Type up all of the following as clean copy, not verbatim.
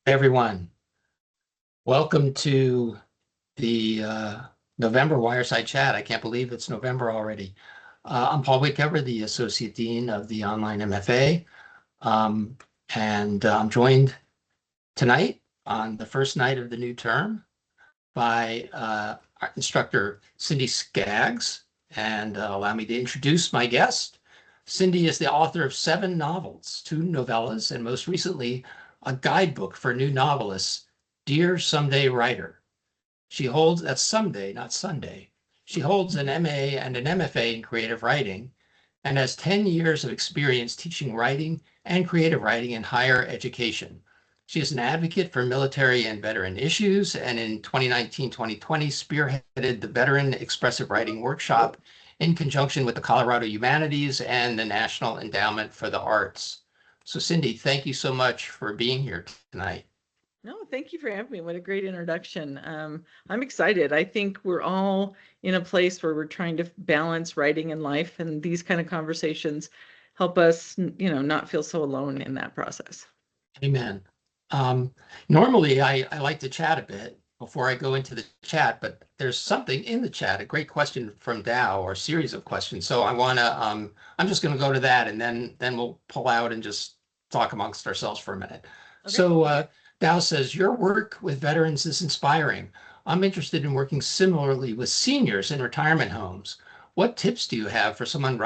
Everyone. Welcome to the November Wireside Chat. I can't believe it's November already. I'm Paul Whitcover, the Associate Dean of the Online MFA, and I'm joined tonight on the first night of the new term by our instructor, Cindy Skaggs. And allow me to introduce my guest. Cindy is the author of 7 novels, 2 novellas, and most recently, a guidebook for new novelists, Dear Someday Writer. She holds, that's someday, not Sunday. She holds an MA and an MFA in creative writing and has 10 years of experience teaching writing and creative writing in higher education. She is an advocate for military and veteran issues, and in 2019-2020 spearheaded the Veteran Expressive Writing Workshop in conjunction with the Colorado Humanities and the National Endowment for the Arts. So Cindy, thank you so much for being here tonight. No, thank you for having me. What a great introduction. I'm excited. I think we're all in a place where we're trying to balance writing and life, and these kind of conversations help us, not feel so alone in that process. Amen. Normally, I like to chat a bit before I go into the chat, but there's something in the chat, a great question from Dow, or a series of questions. So I want to, I'm just going to go to that, and then we'll pull out and just talk amongst ourselves for a minute. Okay. So Dow says, your work with veterans is inspiring. I'm interested in working similarly with seniors in retirement homes. What tips do you have for someone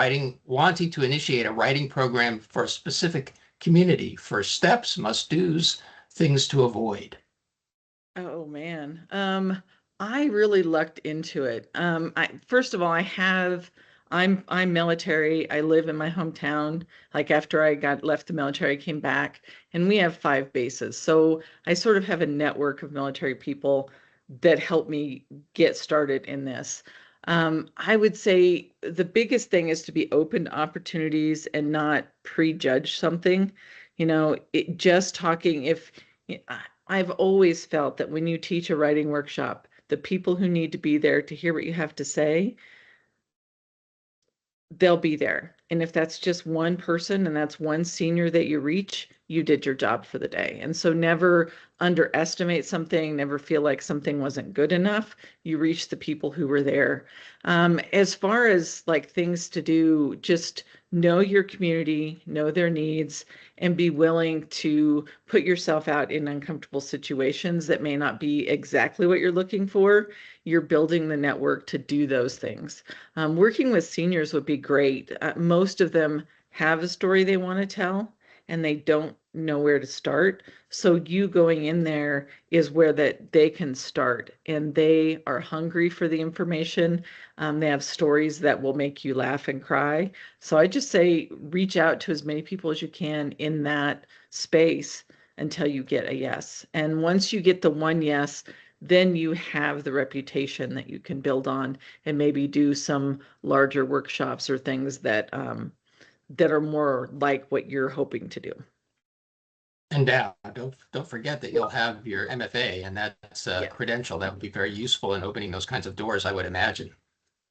wanting to initiate a writing program for a specific community? First steps, must-dos, things to avoid. Oh man, I really lucked into it. First of all, I'm military. I live in my hometown. Like after I left the military, I came back, and we have 5 bases. So I sort of have a network of military people that help me get started in this. I would say the biggest thing is to be open to opportunities and not prejudge something. Just talking, I've always felt that when you teach a writing workshop, the people who need to be there to hear what you have to say, they'll be there. And if that's just one person and that's one senior that you reach, you did your job for the day. And so never underestimate something, never feel like something wasn't good enough. You reach the people who were there. As far as like things to do, just know your community, know their needs, and be willing to put yourself out in uncomfortable situations that may not be exactly what you're looking for. You're building the network to do those things. Working with seniors would be great. Most of them have a story they want to tell, and they don't know where to start. So you going in there is where that they can start, and they are hungry for the information. They have stories that will make you laugh and cry. So I just say reach out to as many people as you can in that space until you get a yes. And once you get the one yes, then you have the reputation that you can build on and maybe do some larger workshops or things that that are more like what you're hoping to do. And don't forget that you'll have your MFA, and that's a credential that would be very useful in opening those kinds of doors, I would imagine.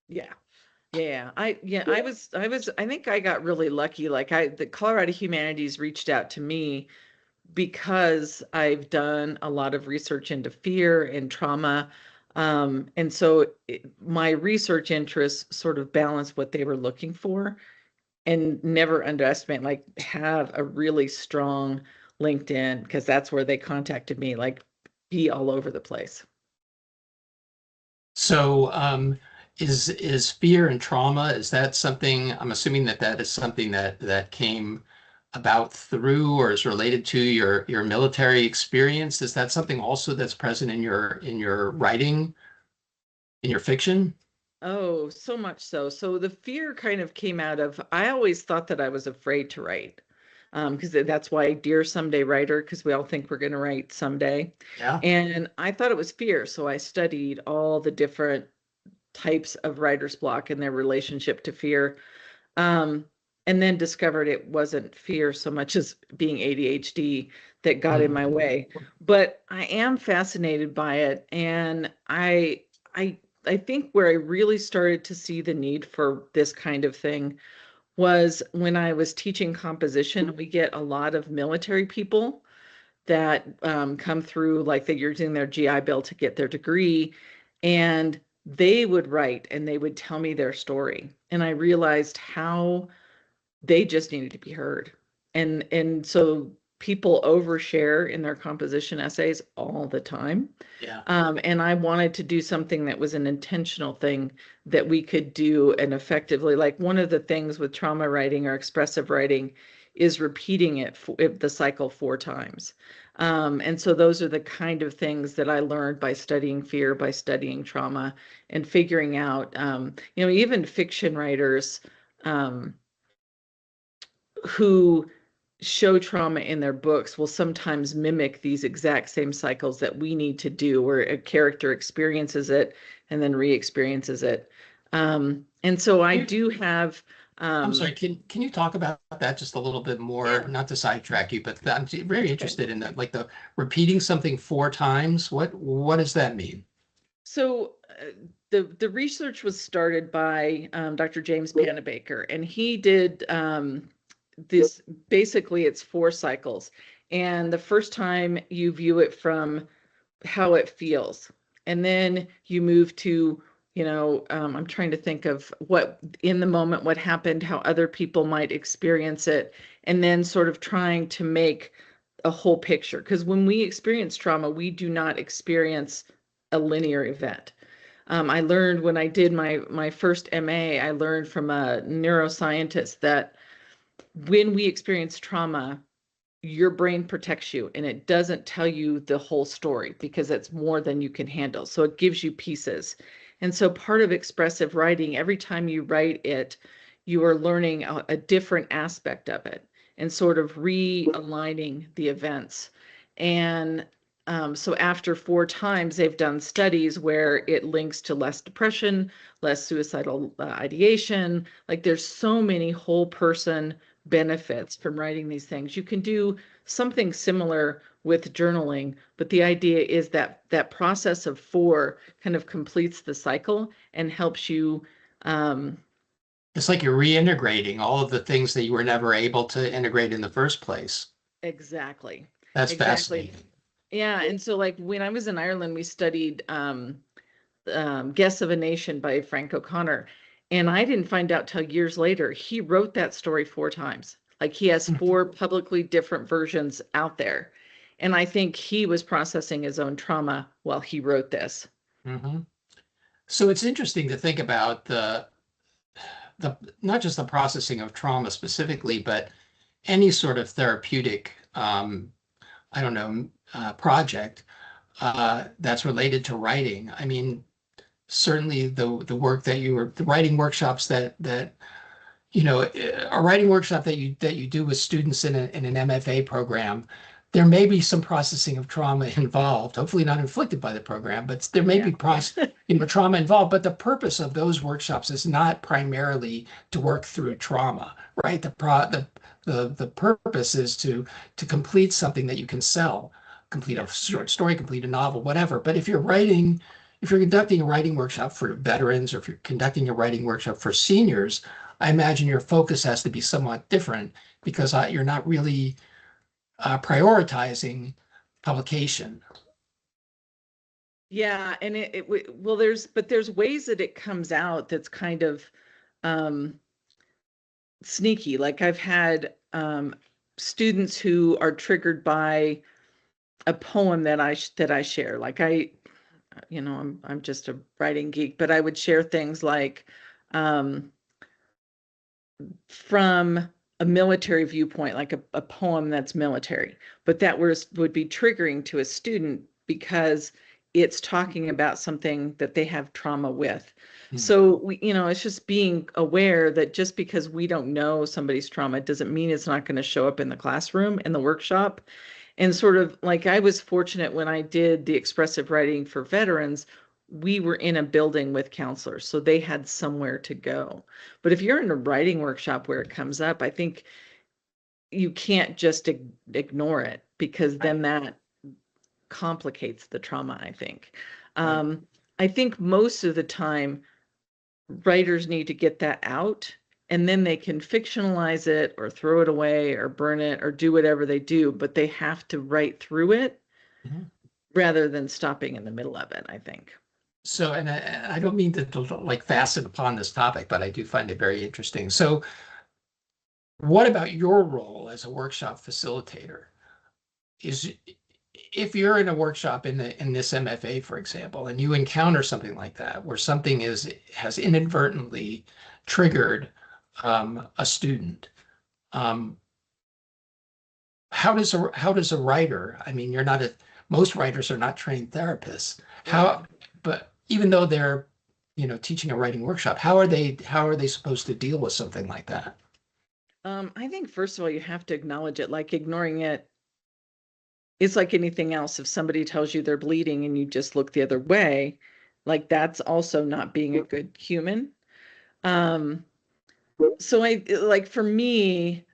Yeah. I think I got really lucky. The Colorado Humanities reached out to me because I've done a lot of research into fear and trauma. And so my research interests sort of balanced what they were looking for, and never underestimate, like have a really strong LinkedIn, because that's where they contacted me, like be all over the place. So is fear and trauma, is that something, I'm assuming that is something that came about through or is related to your military experience? Is that something also that's present in your writing, in your fiction? Oh, so much so. So the fear kind of came out of, I always thought that I was afraid to write. Because that's why Dear Someday Writer, because we all think we're going to write someday. Yeah. And I thought it was fear. So I studied all the different types of writer's block and their relationship to fear. And then discovered it wasn't fear so much as being ADHD that got in my way. But I am fascinated by it. And I think where I really started to see the need for this kind of thing was when I was teaching composition. We get a lot of military people that come through, like they're using their GI Bill to get their degree, and they would write and they would tell me their story. And I realized how they just needed to be heard. And so people overshare in their composition essays all the time. Yeah. And I wanted to do something that was an intentional thing that we could do and effectively. Like one of the things with trauma writing or expressive writing is repeating the cycle 4 times. And so those are the kind of things that I learned by studying fear, by studying trauma, and figuring out, even fiction writers who show trauma in their books will sometimes mimic these exact same cycles that we need to do, where a character experiences it and then re-experiences it. And so I do have. I'm sorry, can you talk about that just a little bit more? Yeah. Not to sidetrack you, but I'm very interested in that, like the repeating something 4 times. What does that mean? So the research was started by Dr. James Panabaker, and he did this. Basically, it's 4 cycles, and the first time you view it from how it feels, and then you move to, I'm trying to think of what in the moment, what happened, how other people might experience it, and then sort of trying to make a whole picture. Because when we experience trauma, we do not experience a linear event. I learned when I did my first MA, I learned from a neuroscientist that when we experience trauma, your brain protects you and it doesn't tell you the whole story because it's more than you can handle. So it gives you pieces. And so part of expressive writing, every time you write it, you are learning a different aspect of it and sort of realigning the events. And so after 4 times, they've done studies where it links to less depression, less suicidal ideation. Like there's so many whole person benefits from writing these things. You can do something similar with journaling, but the idea is that that process of 4 kind of completes the cycle and helps you. um, It's like you're reintegrating all of the things that you were never able to integrate in the first place. exactly. That's Exactly. fascinating. Yeah, and so like when I was in Ireland, we studied Guests of a Nation by Frank O'Connor. And I didn't find out till years later, he wrote that story 4 times. Like he has 4 publicly different versions out there. And I think he was processing his own trauma while he wrote this. Mm-hmm. So it's interesting to think about the not just the processing of trauma specifically, but any sort of therapeutic, I don't know, project that's related to writing. I mean, certainly the work that the writing workshops that a writing workshop that you do with students in an MFA program, there may be some processing of trauma involved, hopefully not inflicted by the program, but there may Yeah. be trauma involved. But the purpose of those workshops is not primarily to work through trauma, right? The purpose is to complete something that you can sell, complete a short story, complete a novel, whatever. But if you're conducting a writing workshop for veterans, or if you're conducting a writing workshop for seniors, I imagine your focus has to be somewhat different because you're not really prioritizing publication. Yeah, and well, there's ways that it comes out that's kind of um sneaky. Like I've had students who are triggered by a poem that I share. Like I'm just a writing geek, but I would share things like um, from a military viewpoint, like a poem that's military, but that would be triggering to a student because it's talking about something that they have trauma with. Hmm. So it's just being aware that just because we don't know somebody's trauma doesn't mean it's not going to show up in the classroom, in the workshop. And sort of like I was fortunate when I did the expressive writing for veterans, we were in a building with counselors, so they had somewhere to go. But if you're in a writing workshop where it comes up, I think you can't just ignore it because Right, then that complicates the trauma, I think. right. I think most of the time writers need to get that out and then they can fictionalize it or throw it away or burn it or do whatever they do, but they have to write through it Mhm. rather than stopping in the middle of it, I think. So, and I don't mean to like fasten upon this topic, but I do find it very interesting. So, what about your role as a workshop facilitator? Is if you're in a workshop in this MFA, for example, and you encounter something like that, where something has inadvertently triggered a student, um, how does a writer? I mean, you're not a most writers are not trained therapists. Right. But even though they're, teaching a writing workshop, how are they supposed to deal with something like that? I think first of all, you have to acknowledge it. Like ignoring it, it's like anything else. If somebody tells you they're bleeding and you just look the other way, like that's also not being a good human. Um, so I like for me,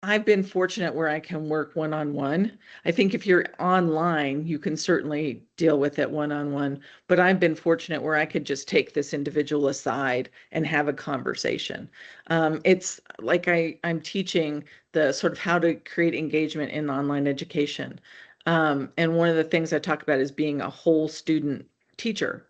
I've been fortunate where I can work one-on-one. I think if you're online, you can certainly deal with it one-on-one, but I've been fortunate where I could just take this individual aside and have a conversation. It's like I'm teaching the sort of how to create engagement in online education. And one of the things I talk about is being a whole student teacher.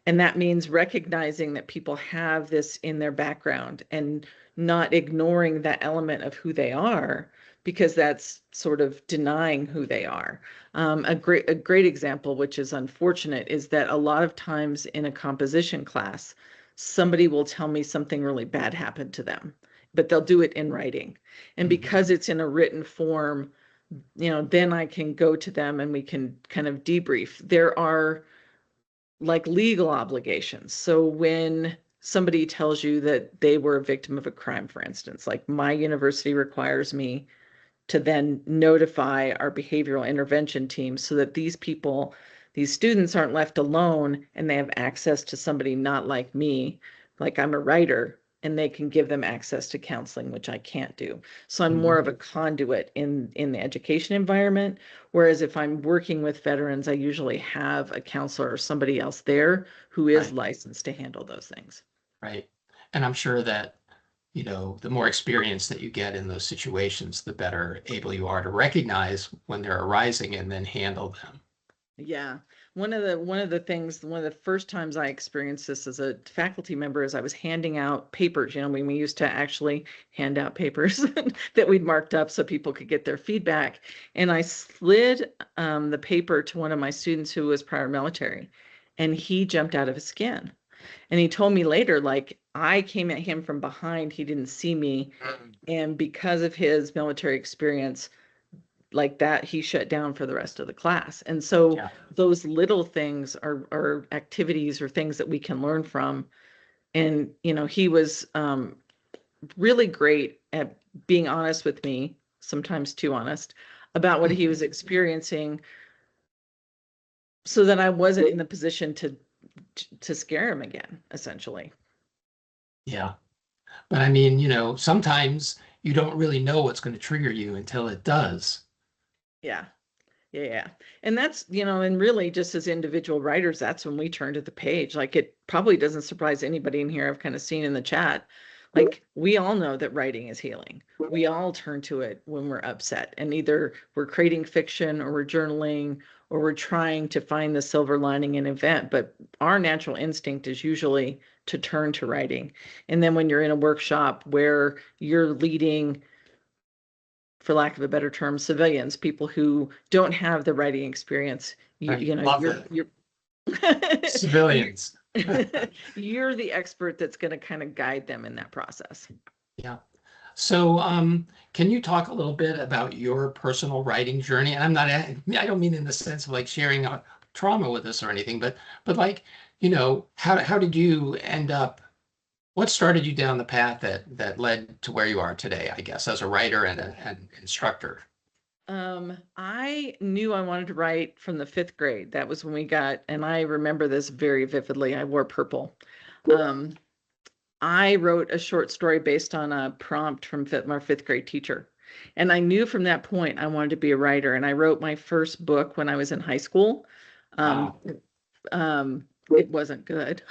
And that means recognizing that people have this in their background and not ignoring that element of who they are, because that's sort of denying who they are. A great example, which is unfortunate, is that a lot of times in a composition class, somebody will tell me something really bad happened to them, but they'll do it in writing. And Mhm. because it's in a written form, then I can go to them and we can kind of debrief. There are like legal obligations. So when somebody tells you that they were a victim of a crime, for instance, like my university requires me to then notify our behavioral intervention team so that these students aren't left alone and they have access to somebody not like me, like I'm a writer, and they can give them access to counseling, which I can't do. So I'm more Mhm. of a conduit in the education environment. Whereas if I'm working with veterans, I usually have a counselor or somebody else there who is Right, licensed to handle those things. right. And I'm sure that, the more experience that you get in those situations, the better able you are to recognize when they're arising and then handle them. Yeah. One of the first times I experienced this as a faculty member is I was handing out papers. When we used to actually hand out papers that we'd marked up so people could get their feedback. And I slid the paper to one of my students who was prior military, and he jumped out of his skin. And he told me later, like, I came at him from behind, he didn't see me. Mm. And because of his military experience, like that, he shut down for the rest of the class. And so Yeah. those little things are activities or things that we can learn from. And he was really great at being honest with me, sometimes too honest, about what he was experiencing, so that I wasn't in the position to scare him again, essentially. Yeah. But I mean, sometimes you don't really know what's going to trigger you until it does. Yeah. Yeah, yeah. And that's, and really just as individual writers, that's when we turn to the page. Like it probably doesn't surprise anybody in here. I've kind of seen in the chat, like we all know that writing is healing. We all turn to it when we're upset, and either we're creating fiction or we're journaling or we're trying to find the silver lining in an event. But our natural instinct is usually to turn to writing. And then when you're in a workshop where you're leading, for lack of a better term, civilians, people who don't have the writing experience. You Right. you know Love you're it. you're you're, Civilians. you're the expert that's going to kind of guide them in that process. Yeah. So, can you talk a little bit about your personal writing journey? And I don't mean in the sense of like sharing a trauma with us or anything, but like, how did you end up, what started you down the path that led to where you are today, I guess, as a writer and an instructor? I knew I wanted to write from the fifth grade. That was when we got, and I remember this very vividly. I wore purple. Um, I wrote a short story based on a prompt from our fifth grade teacher. And I knew from that point I wanted to be a writer. And I wrote my first book when I was in high school. Um, Wow. it wasn't good.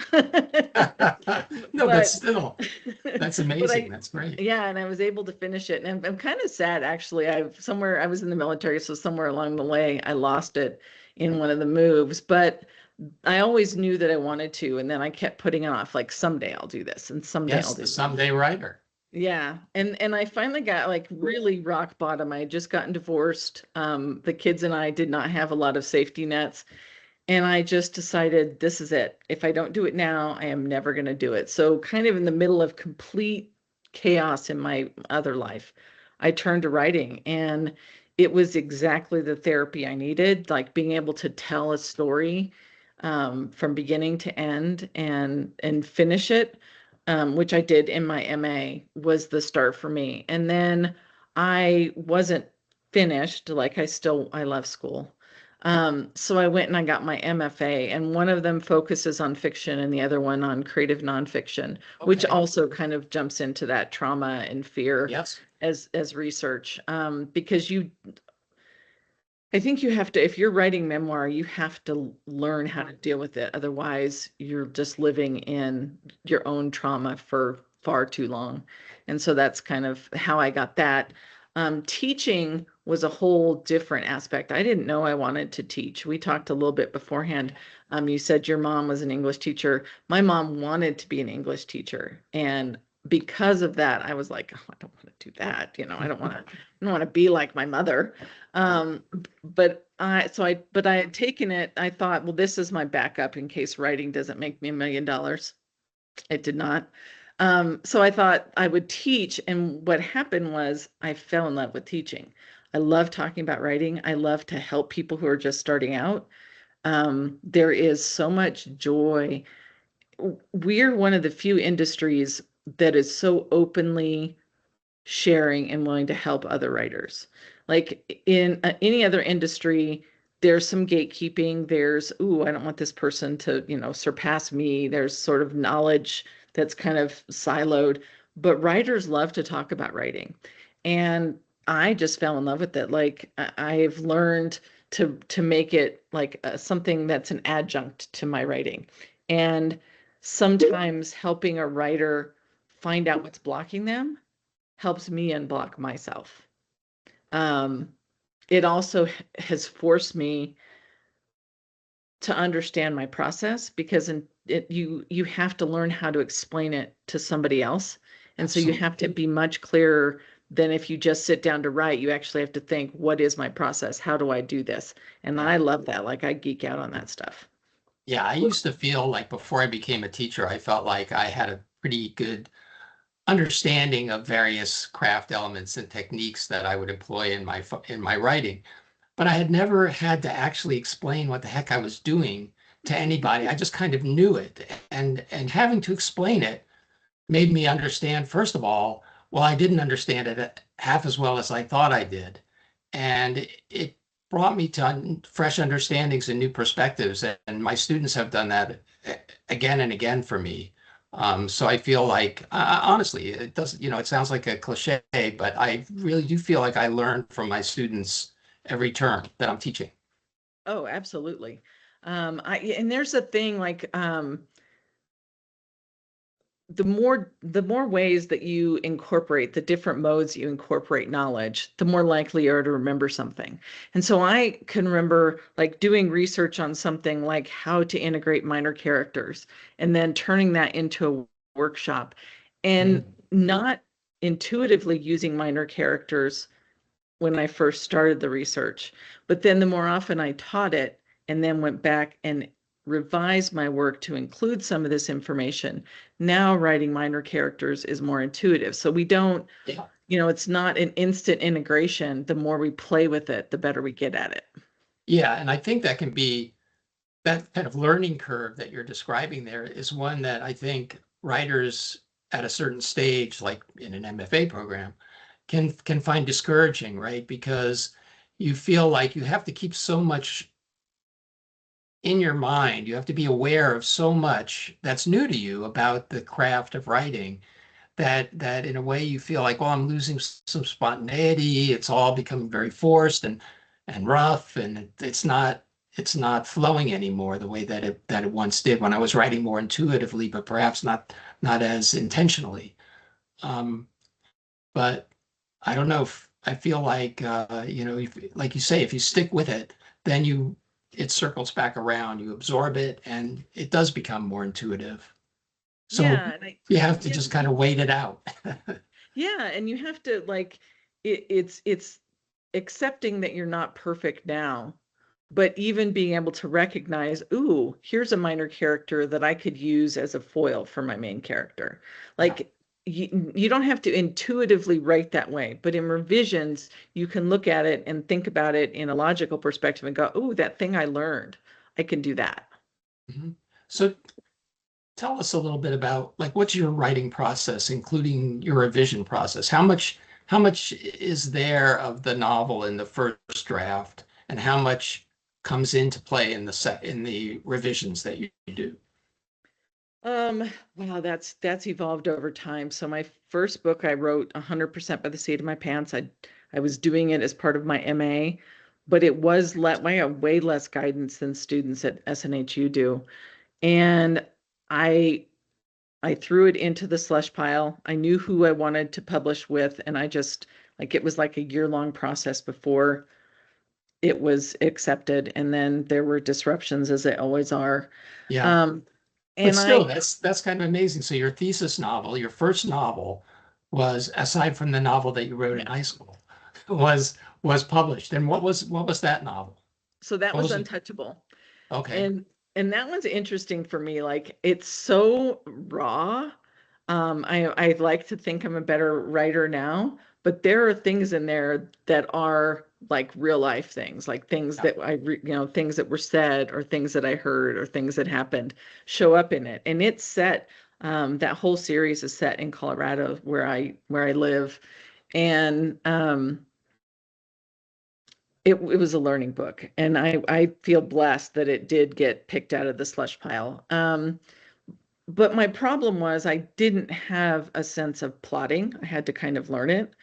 No, but But still, that's but amazing. I That's great. yeah, and I was able to finish it. And I'm kind of sad actually. I was in the military, so somewhere along the way I lost it in one of the moves, but I always knew that I wanted to, and then I kept putting it off, like someday I'll do this and someday I'll Yes, do the this. someday writer. Yeah. And I finally got like really rock bottom. I had just gotten divorced. The kids and I did not have a lot of safety nets. And I just decided this is it. If I don't do it now, I am never going to do it. So, kind of in the middle of complete chaos in my other life, I turned to writing, and it was exactly the therapy I needed, like being able to tell a story from beginning to end and finish it, which I did in my MA, was the start for me. And then I wasn't finished, like I love school. So I went and I got my MFA, and one of them focuses on fiction and the other one on creative nonfiction, which Okay. also kind of jumps into that trauma and fear Yes. as research. Because I think you have to, if you're writing memoir, you have to learn how to deal with it. Otherwise, you're just living in your own trauma for far too long. And so that's kind of how I got that. Teaching was a whole different aspect. I didn't know I wanted to teach. We talked a little bit beforehand. You said your mom was an English teacher. My mom wanted to be an English teacher. And because of that, I was like, oh, I don't want to do that. I don't want to be like my mother. Um, but I had taken it. I thought, well, this is my backup in case writing doesn't make me $1 million. It did not. So I thought I would teach. And what happened was I fell in love with teaching. I love talking about writing. I love to help people who are just starting out. There is so much joy. We're one of the few industries that is so openly sharing and willing to help other writers. Like in any other industry, there's some gatekeeping. There's, ooh, I don't want this person to, surpass me. There's sort of knowledge that's kind of siloed, but writers love to talk about writing. And I just fell in love with it. Like I've learned to make it like something that's an adjunct to my writing. And sometimes helping a writer find out what's blocking them helps me unblock myself. Um, it also has forced me to understand my process because you have to learn how to explain it to somebody else. And so you have to Absolutely. be much clearer than if you just sit down to write. You actually have to think, what is my process? How do I do this? And Yeah. I love that. Like I geek out on that stuff. Yeah. I used to feel like before I became a teacher, I felt like I had a pretty good understanding of various craft elements and techniques that I would employ in my writing. But I had never had to actually explain what the heck I was doing to anybody. I just kind of knew it. And having to explain it made me understand, first of all, well, I didn't understand it half as well as I thought I did. And it brought me to fresh understandings and new perspectives. And my students have done that again and again for me. So I feel like, honestly, it doesn't, it sounds like a cliche, but I really do feel like I learn from my students every term that I'm teaching. Oh, absolutely. And there's a thing like, the more ways that you incorporate the different modes you incorporate knowledge, the more likely you are to remember something. And so I can remember like doing research on something like how to integrate minor characters and then turning that into a workshop and Mm. not intuitively using minor characters when I first started the research. But then the more often I taught it and then went back and revised my work to include some of this information, now writing minor characters is more intuitive. So we don't, Yeah. it's not an instant integration. The more we play with it, the better we get at it. Yeah. And I think that can be that kind of learning curve that you're describing there is one that I think writers at a certain stage, like in an MFA program, can find discouraging, right? Because you feel like you have to keep so much in your mind. You have to be aware of so much that's new to you about the craft of writing that in a way you feel like, well, I'm losing some spontaneity. It's all becoming very forced and rough, and it's not. it's not flowing anymore the way that it once did when I was writing more intuitively, but perhaps not as intentionally. Um, but I don't know if I feel like if, like you say, if you stick with it, then it circles back around, you absorb it, and it does become more intuitive. So Yeah, and I you have to yeah, just kind of wait it out. yeah, and you have to like it's accepting that you're not perfect now, but even being able to recognize, ooh, here's a minor character that I could use as a foil for my main character. Yeah. Like you don't have to intuitively write that way, but in revisions, you can look at it and think about it in a logical perspective and go, ooh, that thing I learned, I can do that. Mhm. So tell us a little bit about like what's your writing process, including your revision process? How much is there of the novel in the first draft, and how much comes into play in the revisions that you do? Wow, that's evolved over time. So my first book I wrote 100% by the seat of my pants. I was doing it as part of my MA, but it was let I have way less guidance than students at SNHU do. And I I threw it into the slush pile. I knew who I wanted to publish with, and I just like it was like a year-long process before it was accepted. And then there were disruptions as they always are. Yeah. Um, But and still, I that's kind of amazing. So your thesis novel, your first novel, was aside from the novel that you wrote in yeah. high school, was was published. And what was that novel? So that What was was it? Untouchable. Okay. And that one's interesting for me. Like it's so raw. I like to think I'm a better writer now, but there are things in there that are like real life things, like things Yeah. that things that were said or things that I heard or things that happened show up in it. And it's set, that whole series is set in Colorado where I live. And it was a learning book, and I feel blessed that it did get picked out of the slush pile. But my problem was I didn't have a sense of plotting. I had to kind of learn it.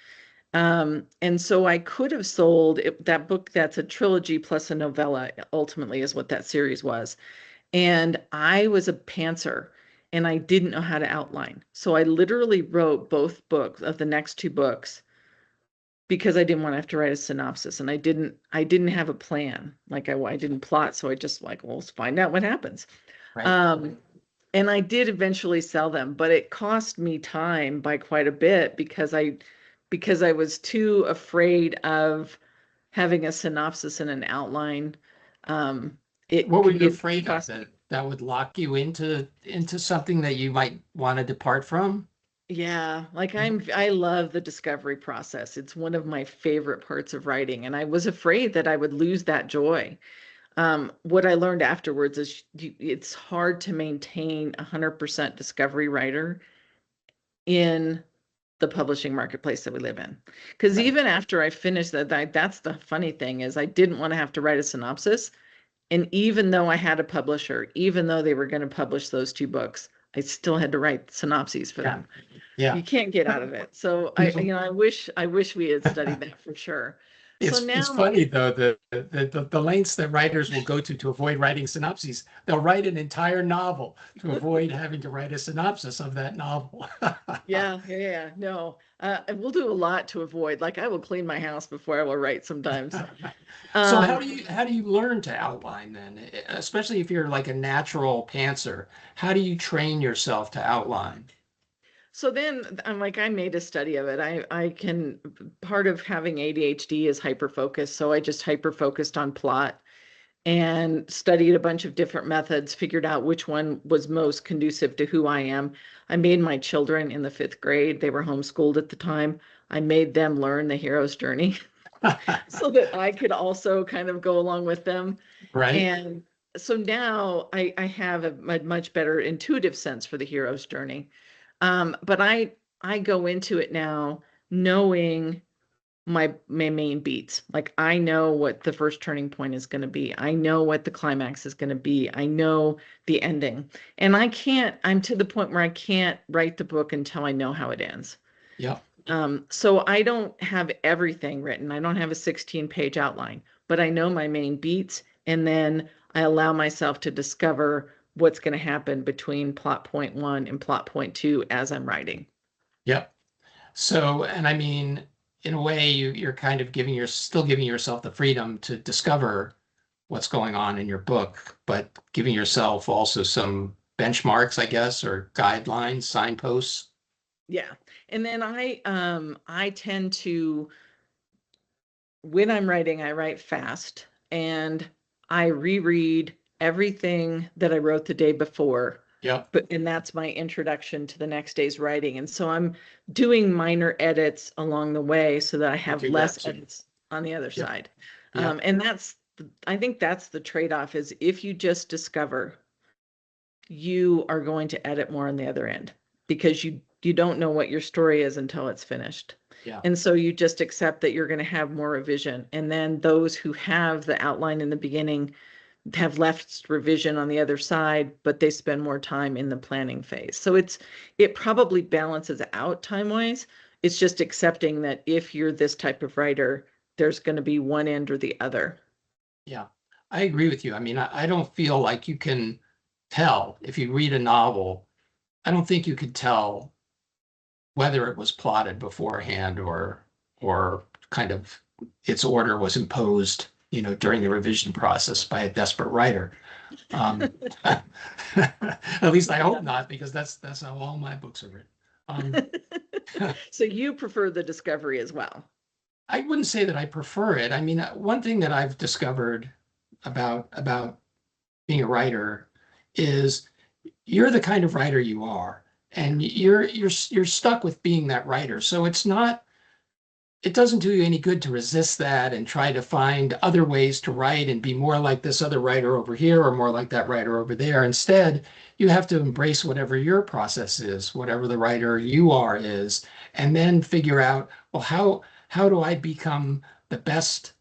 And so I could have sold that book. That's a trilogy plus a novella, ultimately, is what that series was. And I was a pantser and I didn't know how to outline. So I literally wrote both books of the next two books because I didn't want to have to write a synopsis, and I didn't have a plan. Like I didn't plot, so I just like, well, let's find out what happens. Right. Um, and I did eventually sell them, but it cost me time by quite a bit because I was too afraid of having a synopsis and an outline. Um, What were you it afraid of cost. that would lock you into something that you might want to depart from? Yeah, like I love the discovery process. It's one of my favorite parts of writing, and I was afraid that I would lose that joy. What I learned afterwards is it's hard to maintain 100% discovery writer in the publishing marketplace that we live in. Because Right. even after I finished that's the funny thing is I didn't want to have to write a synopsis. And even though I had a publisher, even though they were going to publish those two books, I still had to write synopses for Yeah. them. Yeah. You can't get out of it. So People I wish we had studied that for sure. So It's now, funny though the lengths that writers will go to avoid writing synopses. They'll write an entire novel to avoid having to write a synopsis of that novel. yeah, yeah, yeah, no, and we'll do a lot to avoid. Like I will clean my house before I will write sometimes. So Um, how do you learn to outline then? Especially if you're like a natural pantser, how do you train yourself to outline? so then I'm like, I made a study of it. I can, part of having ADHD is hyper focus. So I just hyper focused on plot and studied a bunch of different methods, figured out which one was most conducive to who I am. I made my children in the fifth grade, they were homeschooled at the time. I made them learn the hero's journey so that I could also kind of go along with them. Right? And so now I have a much better intuitive sense for the hero's journey. But I go into it now knowing my main beats. Like I know what the first turning point is going to be. I know what the climax is going to be. I know the ending. And I'm to the point where I can't write the book until I know how it ends. Yeah. So I don't have everything written. I don't have a 16-page outline, but I know my main beats And then I allow myself to discover what's going to happen between plot point one and plot point two as I'm writing. Yep. So, and I mean, in a way, you're kind of still giving yourself the freedom to discover what's going on in your book, but giving yourself also some benchmarks, I guess, or guidelines, signposts. Yeah. And then I tend to, when I'm writing, I write fast and I reread everything that I wrote the day before. Yep. And that's my introduction to the next day's writing. And so I'm doing minor edits along the way so that I I have do that less too. edits on the other Yep. side. Yep. And I think that's the trade-off, is if you just discover, you are going to edit more on the other end because you don't know what your story is until it's finished. Yeah. And so you just accept that you're going to have more revision. And then those who have the outline in the beginning have left revision on the other side, but they spend more time in the planning phase. So it probably balances out time-wise. It's just accepting that if you're this type of writer, there's going to be one end or the other. Yeah. I agree with you. I mean, I don't feel like you can tell if you read a novel. I don't think you could tell whether it was plotted beforehand or kind of its order was imposed, during the revision process by a desperate writer. Um, at least I hope not, because that's how all my books are written. Um, So you prefer the discovery as well. I wouldn't say that I prefer it. I mean, one thing that I've discovered about being a writer is you're the kind of writer you are, and you're stuck with being that writer. So it doesn't do you any good to resist that and try to find other ways to write and be more like this other writer over here or more like that writer over there. Instead, you have to embrace whatever your process is, whatever the writer you are is, and then figure out, well, how do I become the best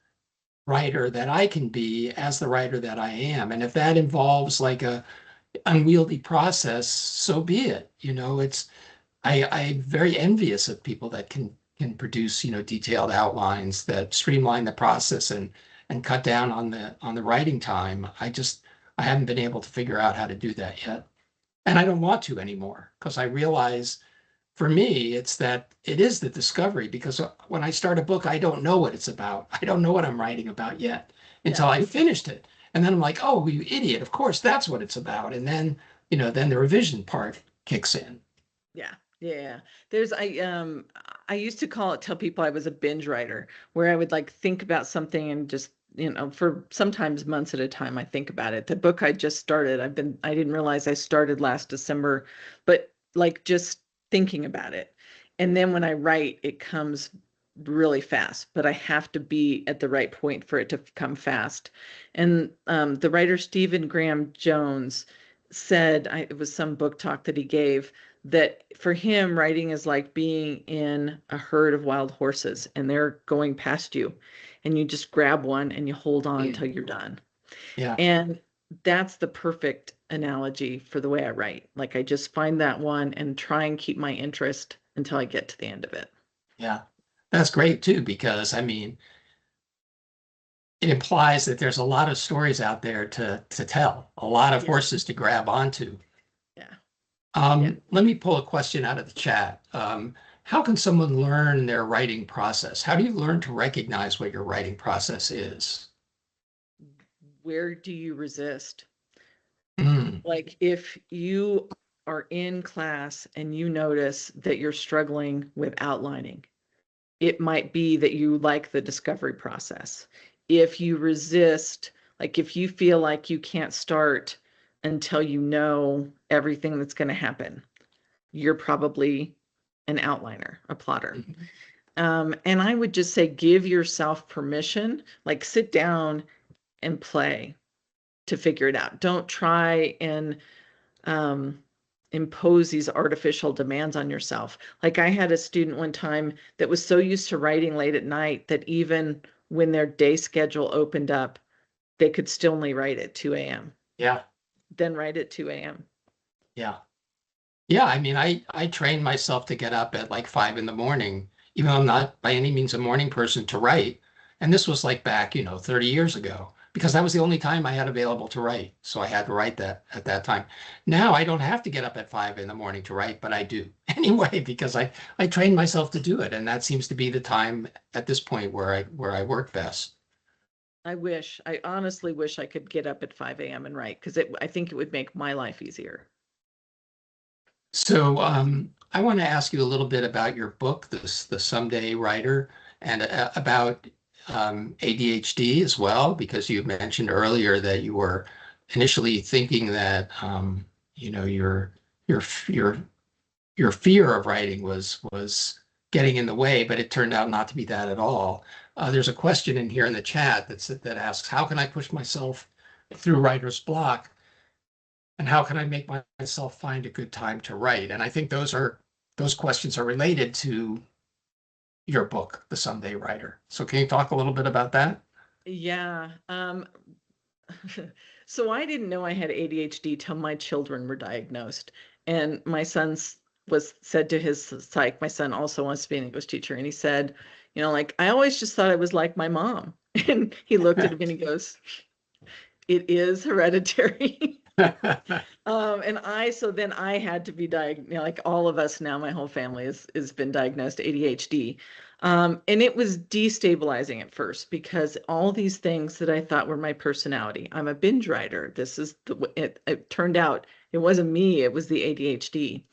writer that I can be as the writer that I am? And if that involves like a unwieldy process, so be it. I'm very envious of people that can produce, detailed outlines that streamline the process and cut down on the writing time. I haven't been able to figure out how to do that yet. And I don't want to anymore because I realize for me, it is the discovery, because when I start a book, I don't know what it's about. I don't know what I'm writing about yet until Yeah. I finished it. And then I'm like, oh, you idiot. Of course, that's what it's about. And then the revision part kicks in. Yeah. Yeah. There's I used to tell people I was a binge writer, where I would like think about something and just, for sometimes months at a time I think about it. The book I just started, I didn't realize I started last December, but like just thinking about it. And then when I write, it comes really fast, but I have to be at the right point for it to come fast. And the writer Stephen Graham Jones said, it was some book talk that he gave, that for him, writing is like being in a herd of wild horses and they're going past you, and you just grab one and you hold on till you're done. Yeah. And that's the perfect analogy for the way I write. Like I just find that one and try and keep my interest until I get to the end of it. Yeah. That's great too, because I mean, it implies that there's a lot of stories out there to tell, a lot of Yeah. horses to grab onto. Yeah. Yeah. Let me pull a question out of the chat. How can someone learn their writing process? How do you learn to recognize what your writing process is? Where do you resist? Mm, Like if you are in class and you notice that you're struggling with outlining, it might be that you like the discovery process. If you resist, like if you feel like you can't start until you know everything that's going to happen, you're probably an outliner, a plotter. mhm. And I would just say give yourself permission, like sit down and play to figure it out. Don't try and um, impose these artificial demands on yourself. Like I had a student one time that was so used to writing late at night that even when their day schedule opened up, they could still only write at 2 a.m. Yeah, Then write at 2 a.m. yeah. Yeah, I mean, I trained myself to get up at like 5 in the morning, even though I'm not by any means a morning person, to write. And this was like back, 30 years ago, because that was the only time I had available to write. So I had to write that at that time. Now I don't have to get up at 5 in the morning to write, but I do anyway, because I trained myself to do it. And that seems to be the time at this point where I work best. I honestly wish I could get up at 5 a.m. and write, because I think it would make my life easier. So I want to ask you a little bit about your book, the Someday Writer, and about ADHD as well, because you mentioned earlier that you were initially thinking that your your your fear of writing was getting in the way, but it turned out not to be that at all. There's a question in here in the chat that asks, how can I push myself through writer's block? And how can I make myself find a good time to write? And I think those questions are related to your book, The Someday Writer. So can you talk a little bit about that? Yeah. So I didn't know I had ADHD till my children were diagnosed. And my was said to his psych, my son also wants to be an English teacher. And he said, like, I always just thought I was like my mom. And he looked at me and he goes, it is hereditary. So then I had to be diagnosed, like all of us now, my whole family has been diagnosed ADHD. And it was destabilizing at first, because all these things that I thought were my personality. I'm a binge writer. It turned out it wasn't me, it was the ADHD.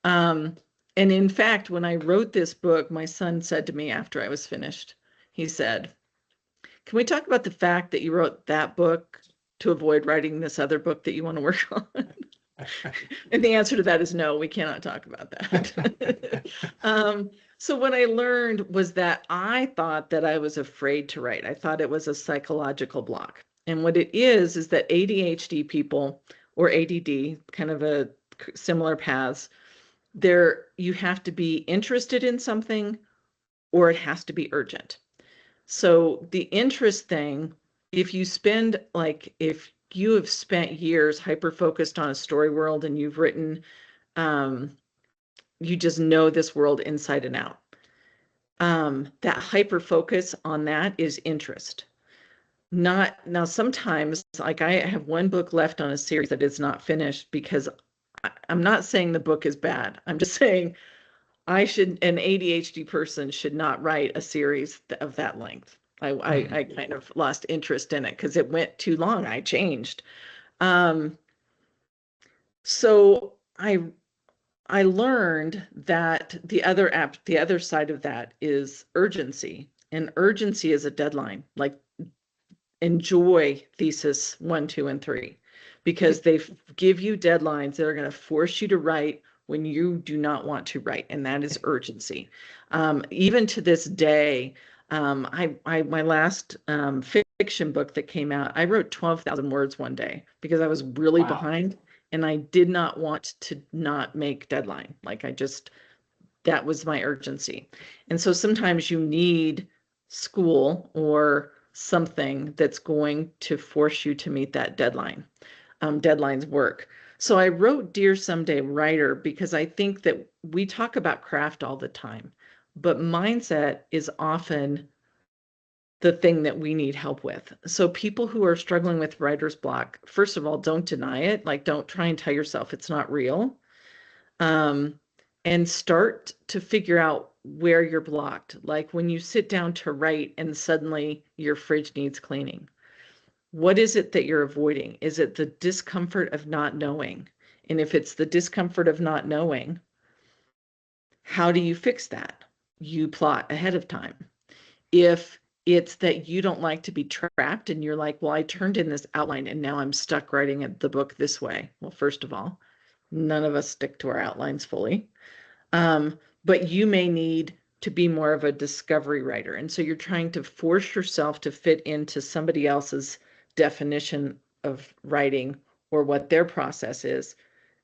And in fact, when I wrote this book, my son said to me after I was finished, he said, can we talk about the fact that you wrote that book to avoid writing this other book that you want to work on? And the answer to that is no, we cannot talk about that. So what I learned was that I thought that I was afraid to write. I thought it was a psychological block. And what it is that ADHD people, or ADD, kind of a similar paths, you have to be interested in something, or it has to be urgent. So the interest thing, if you have spent years hyper focused on a story world and you've written, you just know this world inside and out. That hyper focus on that is interest. Not now, sometimes, like, I have one book left on a series that is not finished, because I'm not saying the book is bad. I'm just saying an ADHD person should not write a series of that length. I kind of lost interest in it because it went too long. I changed. So I learned that the other side of that is urgency, and urgency is a deadline. Like, enjoy thesis 1, 2, and 3, because they give you deadlines that are going to force you to write when you do not want to write, and that is urgency. Even to this day, my last fiction book that came out, I wrote 12,000 words one day because I was really behind, and I did not want to not make deadline. Like, that was my urgency. And so sometimes you need school or something that's going to force you to meet that deadline. Deadlines work. So I wrote Dear Someday Writer because I think that we talk about craft all the time, but mindset is often the thing that we need help with. So people who are struggling with writer's block, first of all, don't deny it. Like, don't try and tell yourself it's not real. And start to figure out where you're blocked. Like when you sit down to write and suddenly your fridge needs cleaning. What is it that you're avoiding? Is it the discomfort of not knowing? And if it's the discomfort of not knowing, how do you fix that? You plot ahead of time. If it's that you don't like to be trapped and you're like, well, I turned in this outline and now I'm stuck writing the book this way. Well, first of all, none of us stick to our outlines fully. But you may need to be more of a discovery writer. And so you're trying to force yourself to fit into somebody else's definition of writing or what their process is.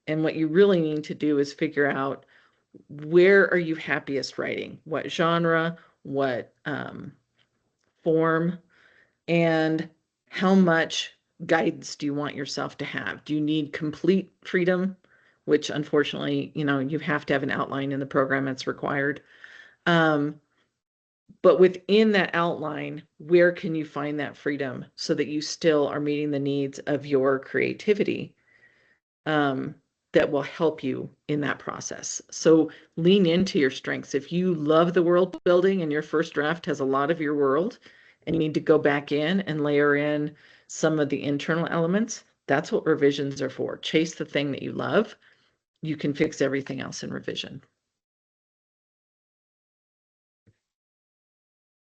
And what you really need to do is figure out, where are you happiest writing? What genre, what form, and how much guidance do you want yourself to have? Do you need complete freedom, which unfortunately, you have to have an outline in the program that's required? But within that outline, where can you find that freedom so that you still are meeting the needs of your creativity? That will help you in that process. So lean into your strengths. If you love the world building and your first draft has a lot of your world and you need to go back in and layer in some of the internal elements, that's what revisions are for. Chase the thing that you love. You can fix everything else in revision.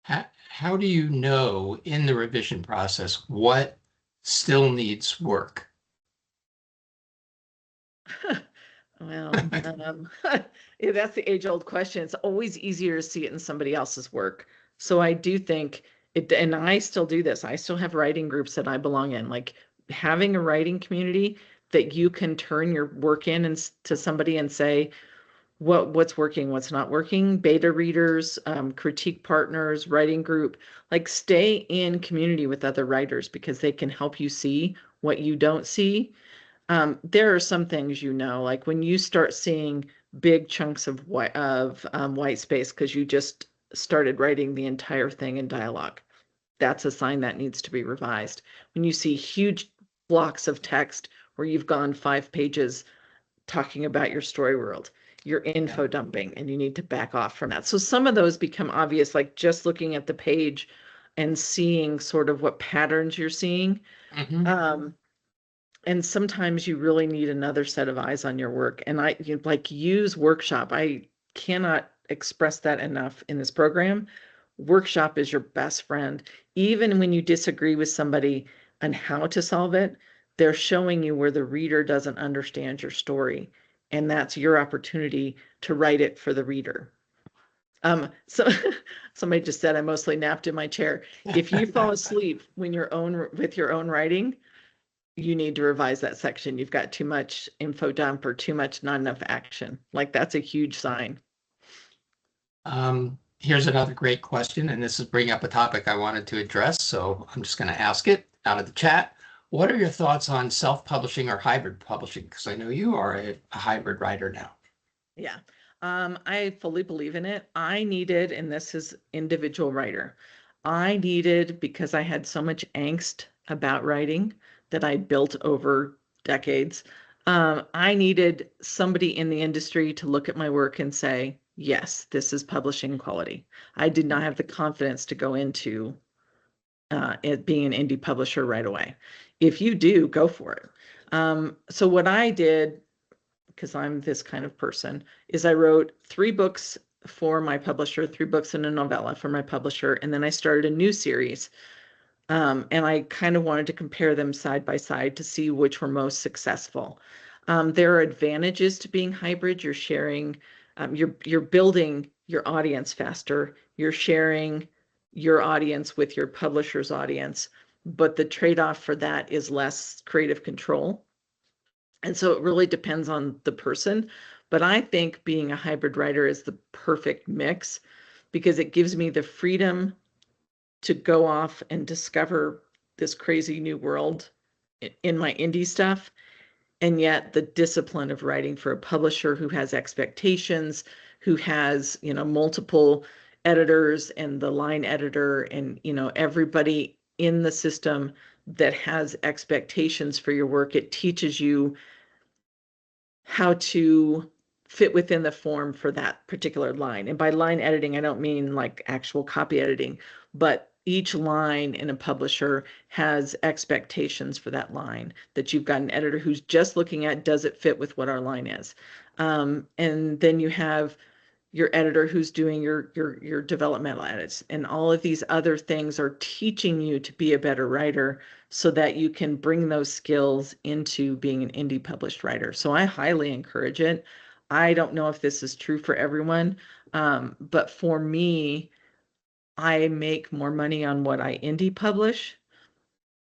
How do you know in the revision process what still needs work? Well, yeah, that's the age-old question. It's always easier to see it in somebody else's work. So I do think it, and I still do this. I still have writing groups that I belong in. Like having a writing community that you can turn your work in and to somebody and say what's working, what's not working. Beta readers, critique partners, writing group. Like stay in community with other writers because they can help you see what you don't see. There are some things, like when you start seeing big chunks of white space because you just started writing the entire thing in dialogue. That's a sign that needs to be revised. When you see huge blocks of text where you've gone 5 pages talking about your story world, you're info dumping and you need to back off from that. So some of those become obvious, like just looking at the page and seeing sort of what patterns you're seeing. Mhm. And sometimes you really need another set of eyes on your work. And like use workshop. I cannot express that enough in this program. Workshop is your best friend. Even when you disagree with somebody on how to solve it, they're showing you where the reader doesn't understand your story. And that's your opportunity to write it for the reader. So somebody just said I mostly napped in my chair. If you fall asleep with your own writing, you need to revise that section. You've got too much info dump or too much, not enough action. Like that's a huge sign. Here's another great question, and this is bringing up a topic I wanted to address, so I'm just going to ask it out of the chat. What are your thoughts on self-publishing or hybrid publishing? Because I know you are a hybrid writer now. Yeah. I fully believe in it. I needed, and this is individual writer, I needed because I had so much angst about writing that I built over decades. I needed somebody in the industry to look at my work and say, yes, this is publishing quality. I did not have the confidence to go into it being an indie publisher right away. If you do, go for it. So what I did, because I'm this kind of person, is I wrote 3 books for my publisher, 3 books and a novella for my publisher, and then I started a new series. And I kind of wanted to compare them side by side to see which were most successful. There are advantages to being hybrid. You're sharing, you're building your audience faster. You're sharing your audience with your publisher's audience, but the trade-off for that is less creative control. And so it really depends on the person. But I think being a hybrid writer is the perfect mix because it gives me the freedom to go off and discover this crazy new world in my indie stuff. And yet the discipline of writing for a publisher who has expectations, who has, multiple editors and the line editor and, everybody in the system that has expectations for your work. It teaches you how to fit within the form for that particular line. And by line editing, I don't mean like actual copy editing, but each line in a publisher has expectations for that line that you've got an editor who's just looking at, does it fit with what our line is? And then you have your editor who's doing your developmental edits, and all of these other things are teaching you to be a better writer so that you can bring those skills into being an indie published writer. So I highly encourage it. I don't know if this is true for everyone, but for me, I make more money on what I indie publish,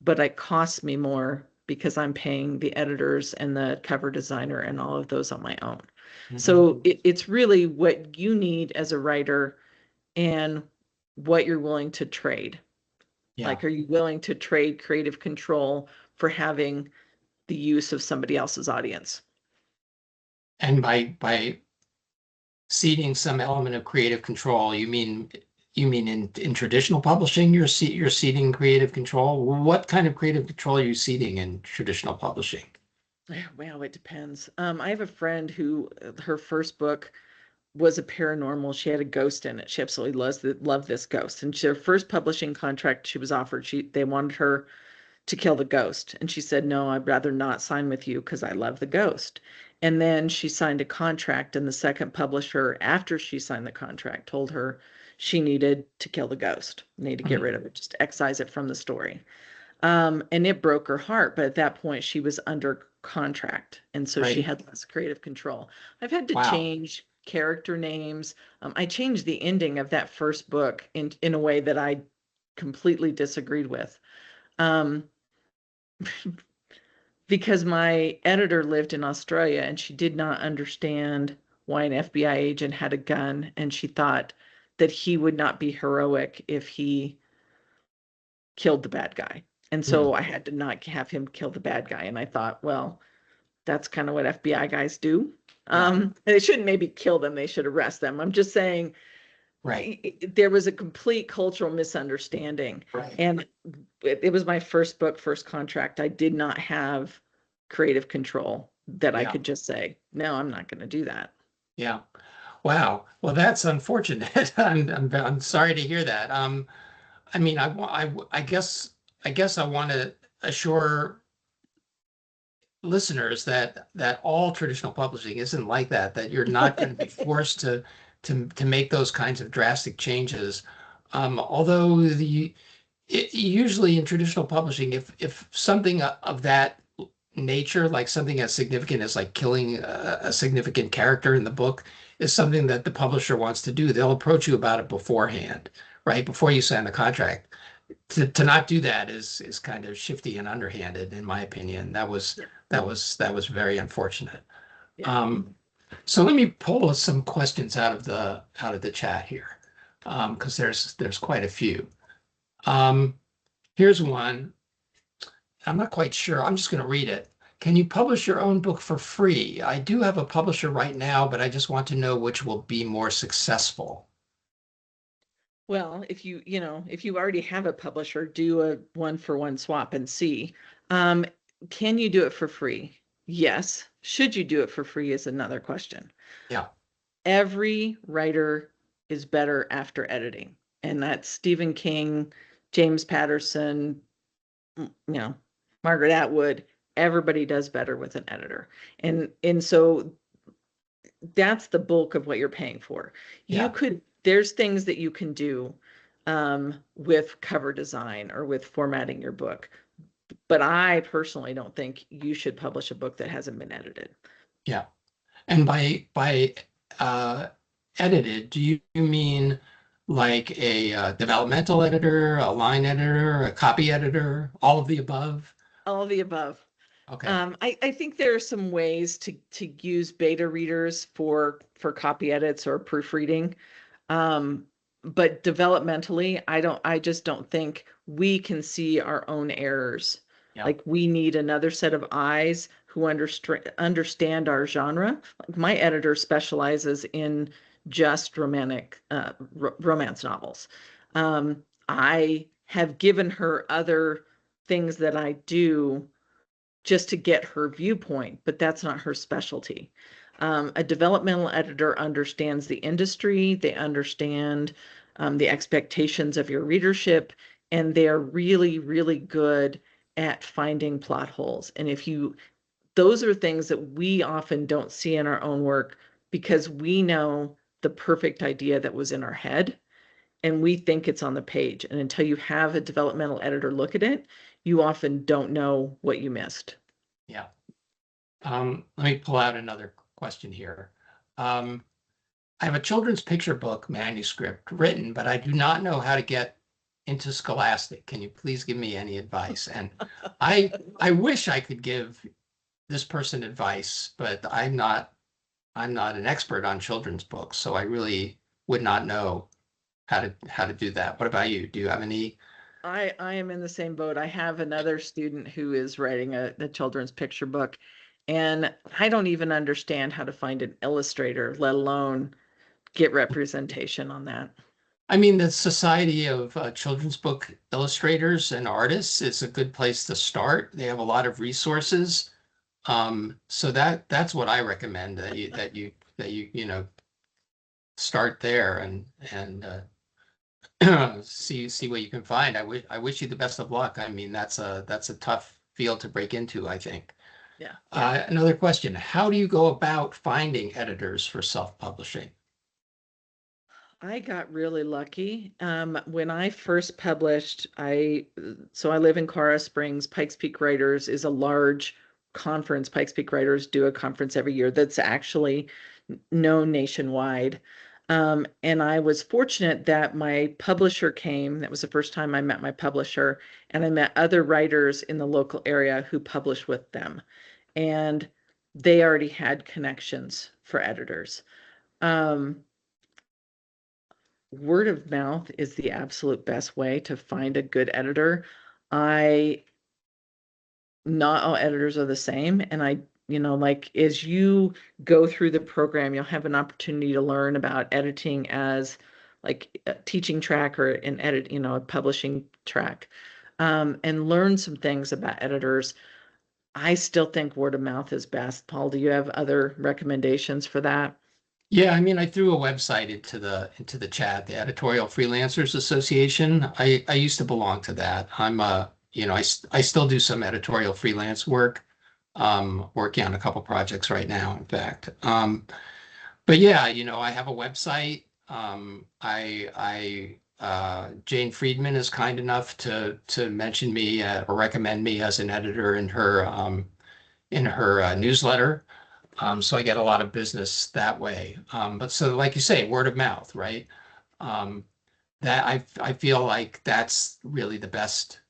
but it costs me more because I'm paying the editors and the cover designer and all of those on my own. So it's really what you need as a writer and what you're willing to trade. Yeah. Like, are you willing to trade creative control for having the use of somebody else's audience? And by ceding some element of creative control, you mean You mean in traditional publishing, you're ceding creative control? What kind of creative control are you ceding in traditional publishing? Well, it depends. I have a friend who her first book was a paranormal. She had a ghost in it. She absolutely loved this ghost. And her first publishing contract she was offered, they wanted her to kill the ghost. And she said, no, I'd rather not sign with you because I love the ghost. And then she signed a contract, and the second publisher, after she signed the contract, told her she needed to kill the ghost, need to get rid of it, just excise it from the story. And it broke her heart. But at that point, she was under contract. And so she Right. had less creative control. I've had to Wow. change character names. I changed the ending of that first book in a way that I completely disagreed with. Um, because my editor lived in Australia and she did not understand why an FBI agent had a gun, and she thought that he would not be heroic if he killed the bad guy. And Hmm. so I had to not have him kill the bad guy. And I thought, well, that's kind of what FBI guys do. Yeah. They shouldn't maybe kill them, they should arrest them. I'm just saying Right. there was a complete cultural misunderstanding. Right. And it was my first book, first contract. I did not have creative control that I Yeah. could just say, no, I'm not going to do that. Yeah. Wow. Well, that's unfortunate. I'm sorry to hear that. I mean, I guess I want to assure listeners that all traditional publishing isn't like that, that you're not going to be forced to make those kinds of drastic changes. Although usually in traditional publishing, if something of that nature, like something as significant as like killing a significant character in the book, is something that the publisher wants to do, they'll approach you about it beforehand, right? Before you sign the contract. To not do that is kind of shifty and underhanded, in my opinion. Yeah. That was very unfortunate. Yeah. Um, so let me pull some questions out of the chat here, because there's quite a few. Um, Here's one. I'm not quite sure. I'm just going to read it. Can you publish your own book for free? I do have a publisher right now, but I just want to know which will be more successful. Well, if you already have a publisher, do a one for one swap and see. Um, can you do it for free? Yes. Should you do it for free is another question. Yeah. Every writer is better after editing, and that's Stephen King, James Patterson, Margaret Atwood. Everybody does better with an editor. And so that's the bulk of what you're paying for. Yeah. There's things that you can do with cover design or with formatting your book, but I personally don't think you should publish a book that hasn't been edited. Yeah. And by uh, edited, do you mean like a developmental editor, a line editor, a copy editor, all of the above? All of the above. Okay. I think there are some ways to use beta readers for copy edits or proofreading. Um, but developmentally, I just don't think we can see our own errors. Yeah. Like we need another set of eyes who understand our genre. Like my editor specializes in just romance novels. I have given her other things that I do just to get her viewpoint, but that's not her specialty. A developmental editor understands the industry, they understand the expectations of your readership, and they are really, really good at finding plot holes. And those are things that we often don't see in our own work because we know the perfect idea that was in our head and we think it's on the page. And until you have a developmental editor look at it, you often don't know what you missed. Yeah. Let me pull out another question here. Um, I have a children's picture book manuscript written, but I do not know how to get into Scholastic. Can you please give me any advice? And I wish I could give this person advice, but I'm not an expert on children's books, so I really would not know how to do that. What about you? Do you have any? I am in the same boat. I have another student who is writing a children's picture book, and I don't even understand how to find an illustrator, let alone get representation on that. I mean, the Society of Children's Book Illustrators and Artists is a good place to start. They have a lot of resources. So that's what I recommend that you start there and see what you can find. I wish you the best of luck. I mean, that's a tough field to break into, I think. Yeah, yeah. Another question: how do you go about finding editors for self-publishing? I got really lucky. When I first published, so I live in Colorado Springs. Pikes Peak Writers is a large conference. Pikes Peak Writers do a conference every year that's actually known nationwide. And I was fortunate that my publisher came. That was the first time I met my publisher, and I met other writers in the local area who published with them. And they already had connections for editors. Um, Word of mouth is the absolute best way to find a good editor. I Not all editors are the same, and like as you go through the program, you'll have an opportunity to learn about editing as like a teaching track or an edit, a publishing track, and learn some things about editors. I still think word of mouth is best. Paul, do you have other recommendations for that? Yeah, I mean, I threw a website into the chat, the Editorial Freelancers Association. I used to belong to that. I still do some editorial freelance work. Working on a couple projects right now, in fact. But yeah, I have a website. Jane Friedman is kind enough to mention me or recommend me as an editor in her newsletter. So I get a lot of business that way. But so like you say, word of mouth, right? Um, that I feel like that's really the best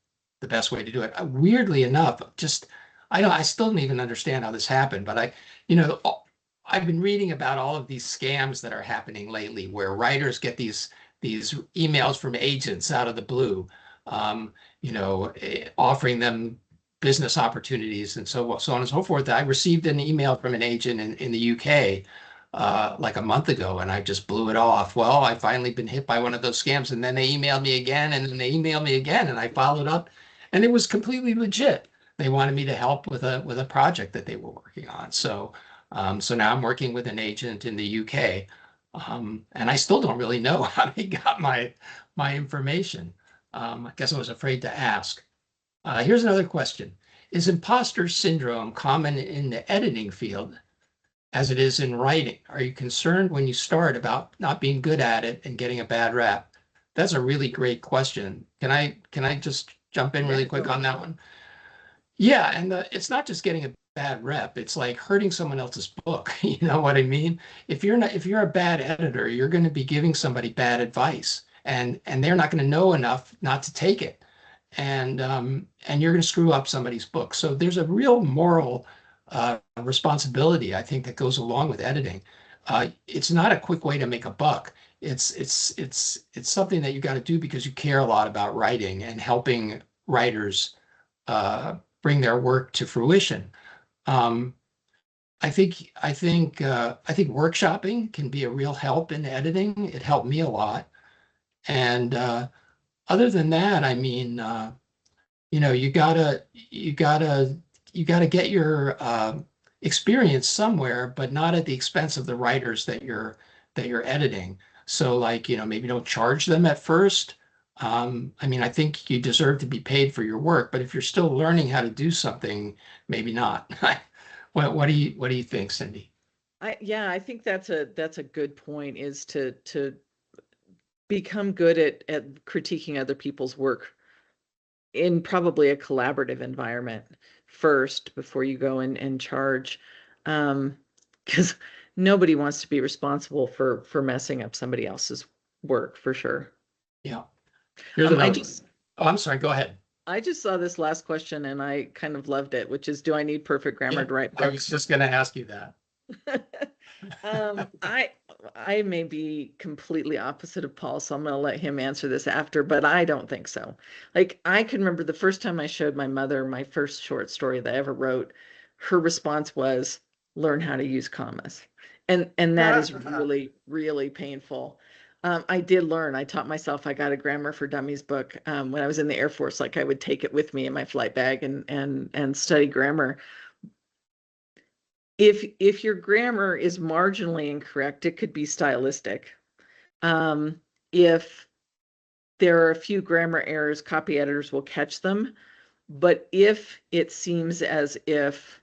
way to do it. Weirdly enough, just I still don't even understand how this happened, but you know, I've been reading about all of these scams that are happening lately, where writers get these emails from agents out of the blue, offering them business opportunities and so on and so forth. I received an email from an agent in the UK like a month ago, and I just blew it off. Well, I finally been hit by one of those scams, and then they emailed me again, and then they emailed me again, and I followed up, and it was completely legit. They wanted me to help with a project that they were working on. So now I'm working with an agent in the UK, and I still don't really know how they got my information. I guess I was afraid to ask. Here's another question. Is imposter syndrome common in the editing field as it is in writing? Are you concerned when you start about not being good at it and getting a bad rap? That's a really great question. Can I just jump in Yeah, really go quick on ahead. that one? Yeah, and it's not just getting a bad rep. It's like hurting someone else's book. You know what I mean? If you're a bad editor, you're going to be giving somebody bad advice, and they're not going to know enough not to take it, and you're going to screw up somebody's book. So there's a real moral responsibility, I think, that goes along with editing. It's not a quick way to make a buck. It's something that you got to do because you care a lot about writing and helping writers uh, bring their work to fruition. Um, I think workshopping can be a real help in editing. It helped me a lot. And other than that, I mean, you gotta get your experience somewhere, but not at the expense of the writers that you're editing. So like, maybe don't charge them at first. I mean, I think you deserve to be paid for your work, but if you're still learning how to do something, maybe not. What do you think, Cindy? Yeah, I think that's a good point, is to become good at critiquing other people's work in probably a collaborative environment first before you go and charge. Because nobody wants to be responsible for messing up somebody else's work, for sure. Yeah. Here's I another one. just Oh, I'm sorry. Go ahead. I just saw this last question and I kind of loved it, which is, do I need perfect grammar Yeah, to write I was books? just going to ask you that. Um, I I may be completely opposite of Paul, so I'm going to let him answer this after, but I don't think so. Like, I can remember the first time I showed my mother my first short story that I ever wrote, her response was, learn how to use commas. And that is really, really painful. I did learn. I taught myself. I got a Grammar for Dummies book when I was in the Air Force. Like I would take it with me in my flight bag and study grammar. If your grammar is marginally incorrect, it could be stylistic. If there are a few grammar errors, copy editors will catch them. But if it seems as if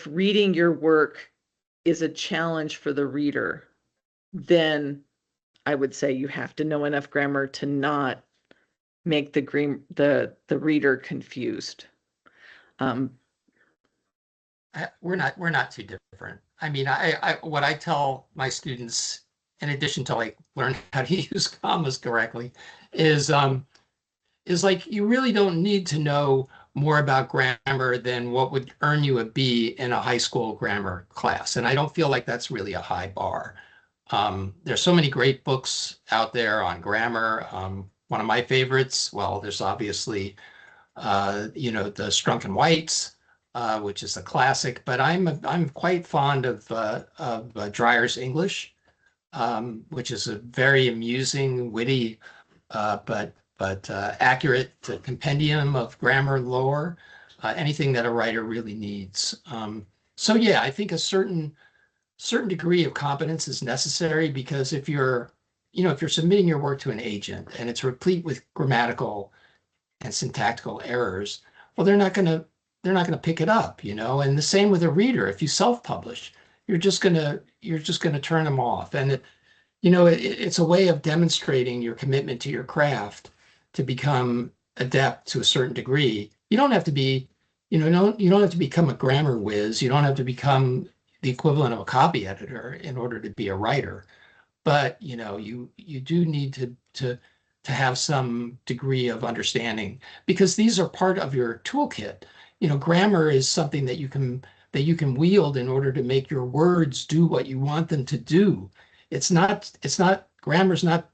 reading your work is a challenge for the reader, then I would say you have to know enough grammar to not make the reader confused. We're not too different. I mean, what I tell my students, in addition to like learn how to use commas correctly, is like you really don't need to know more about grammar than what would earn you a B in a high school grammar class. And I don't feel like that's really a high bar. There's so many great books out there on grammar. One of my favorites, well, there's obviously the Strunk and Whites, which is a classic, but I'm quite fond of Dreyer's English, which is a very amusing, witty, but accurate compendium of grammar lore, anything that a writer really needs. So yeah, I think a certain degree of competence is necessary because if you're submitting your work to an agent and it's replete with grammatical and syntactical errors, well, they're not gonna pick it up, And the same with a reader. If you self-publish, you're just gonna turn them off. And it's a way of demonstrating your commitment to your craft to become adept to a certain degree. You don't have to be, you don't have to become a grammar whiz. You don't have to become the equivalent of a copy editor in order to be a writer. But you do need to have some degree of understanding because these are part of your toolkit. Grammar is something that you can wield in order to make your words do what you want them to do. Grammar's not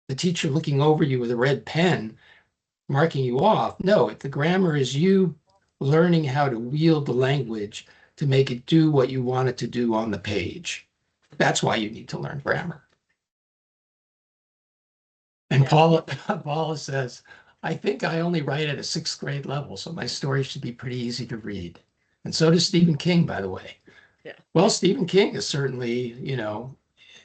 the teacher looking over you with a red pen marking you off. No, the grammar is you learning how to wield the language to make it do what you want it to do on the page. That's why you need to learn grammar. And Yeah. Paula says, I think I only write at a sixth grade level, so my story should be pretty easy to read. And so does Stephen King, by the way. Yeah. Well, Stephen King has certainly,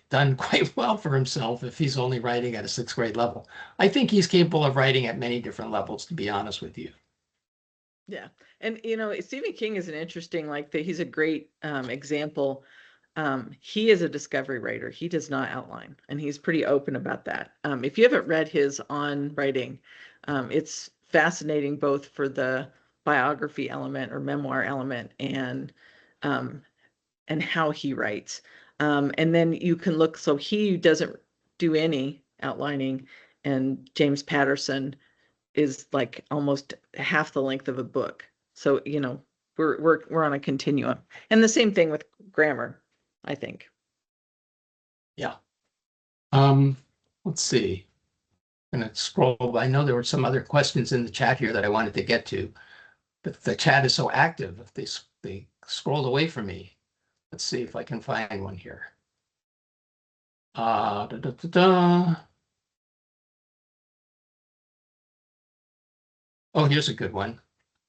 done quite well for himself if he's only writing at a sixth grade level. I think he's capable of writing at many different levels, to be honest with you. Yeah. And Stephen King is an interesting, he's a great example. He is a discovery writer. He does not outline, and he's pretty open about that. If you haven't read his On Writing, it's fascinating both for the biography element or memoir element and how he writes. And then you can look, so he doesn't do any outlining, and James Patterson is like almost half the length of a book. So, we're on a continuum. And the same thing with grammar, I think. Yeah. Let's see. I'm gonna scroll. I know there were some other questions in the chat here that I wanted to get to, but the chat is so active. If they scrolled away from me. Let's see if I can find one here. Da, da, da, da. Oh, here's a good one.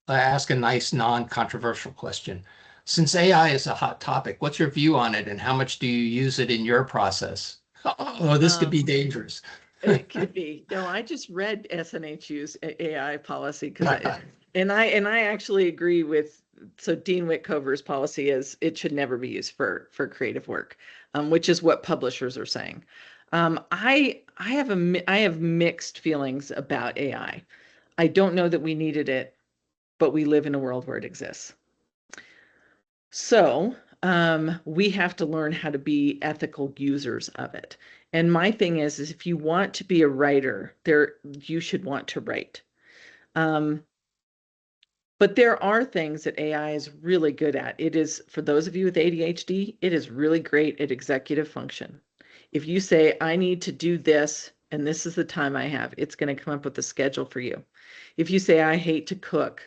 I ask a nice, non-controversial question. Since AI is a hot topic, what's your view on it and how much do you use it in your process? Oh, this could be dangerous. It could be. No, I just read SNHU's AI policy and I actually agree with, so Dean Wickover's policy is it should never be used for creative work, which is what publishers are saying. I have mixed feelings about AI. I don't know that we needed it, but we live in a world where it exists. So we have to learn how to be ethical users of it. And my thing is if you want to be a writer, you should want to write. But there are things that AI is really good at. It is, for those of you with ADHD, it is really great at executive function. If you say, I need to do this, and this is the time I have, it's going to come up with a schedule for you. If you say, I hate to cook,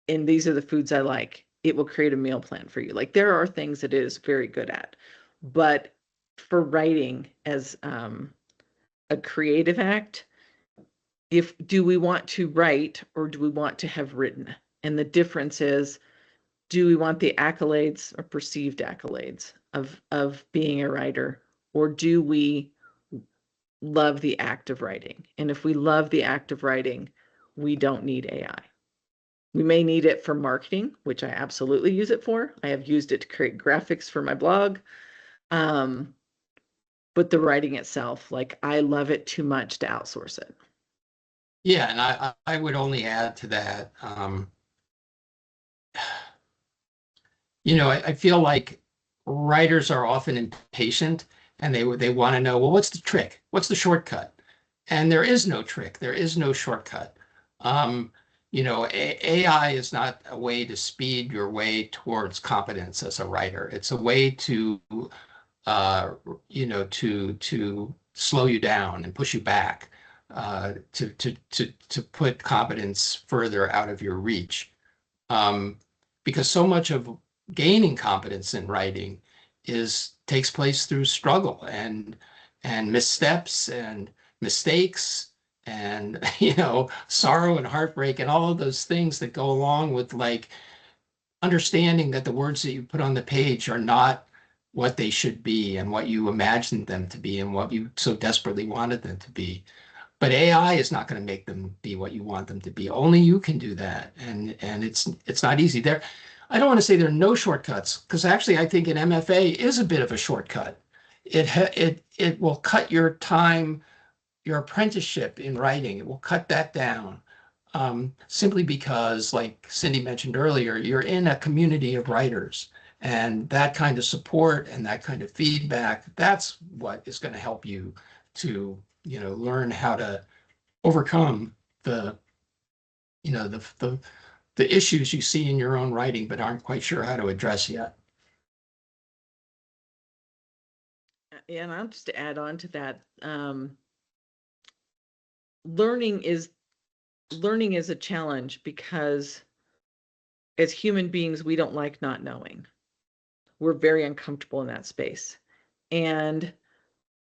and these are the foods I like, it will create a meal plan for you. Like there are things that it is very good at. But for writing as a creative act, do we want to write or do we want to have written? And the difference is, do we want the accolades or perceived accolades of being a writer, or do we love the act of writing? And if we love the act of writing, we don't need AI. We may need it for marketing, which I absolutely use it for. I have used it to create graphics for my blog. But the writing itself, like, I love it too much to outsource it. Yeah, and I would only add to that, I feel like writers are often impatient and they want to know, well, what's the trick? What's the shortcut? And there is no trick. There is no shortcut. AI is not a way to speed your way towards competence as a writer. It's a way to, to slow you down and push you back, to put competence further out of your reach. Because so much of gaining competence in writing takes place through struggle and missteps and mistakes and sorrow and heartbreak and all of those things that go along with, like, understanding that the words that you put on the page are not what they should be and what you imagined them to be and what you so desperately wanted them to be. But AI is not going to make them be what you want them to be. Only you can do that, and it's not easy. I don't want to say there are no shortcuts, because actually I think an MFA is a bit of a shortcut. It will cut your time, your apprenticeship in writing. It will cut that down, simply because, like Cindy mentioned earlier, you're in a community of writers, and that kind of support and that kind of feedback, that's what is going to help you to learn how to overcome the you know the issues you see in your own writing but aren't quite sure how to address yet. And I'll just add on to that. Learning is a challenge because as human beings, we don't like not knowing. We're very uncomfortable in that space. And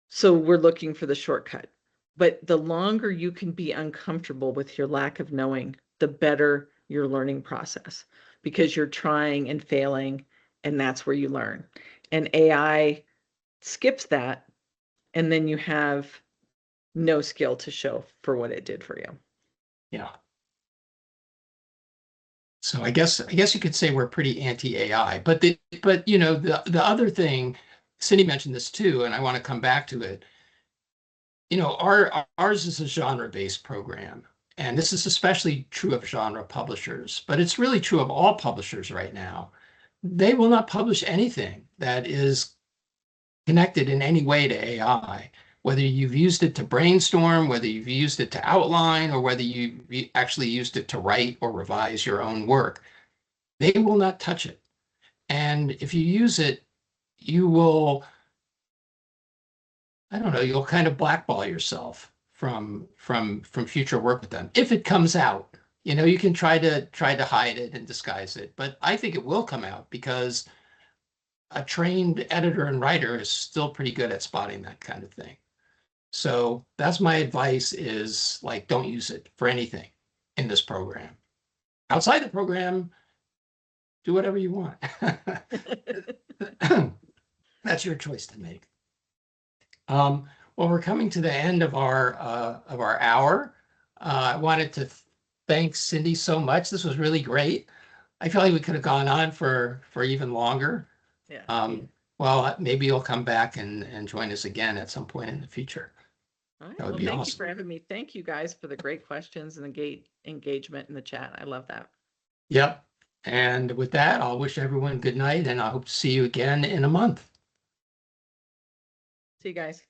so we're looking for the shortcut. But the longer you can be uncomfortable with your lack of knowing, the better your learning process, because you're trying and failing, and that's where you learn. And AI skips that, and then you have no skill to show for what it did for you. Yeah. So I guess you could say we're pretty anti-AI, but the other thing, Cindy mentioned this too, and I want to come back to it. Ours is a genre-based program, and this is especially true of genre publishers, but it's really true of all publishers right now. They will not publish anything that is connected in any way to AI, whether you've used it to brainstorm, whether you've used it to outline, or whether you actually used it to write or revise your own work. They will not touch it. And if you use it, you will, I don't know, you'll kind of blackball yourself from future work with them. If it comes out, you can try to hide it and disguise it, but I think it will come out because a trained editor and writer is still pretty good at spotting that kind of thing. So that's my advice, is, like, don't use it for anything in this program. Outside the program, do whatever you want. That's your choice to make. Well, we're coming to the end of our hour. I wanted to thank Cindy so much. This was really great. I feel like we could have gone on for even longer. Yeah. Well, maybe you'll come back and join us again at some point in the future. All right. That would Well, be thank you awesome. for having me. Thank you guys for the great questions and the engagement in the chat. I love that. Yep. And with that, I'll wish everyone good night, and I hope to see you again in a month. See you guys.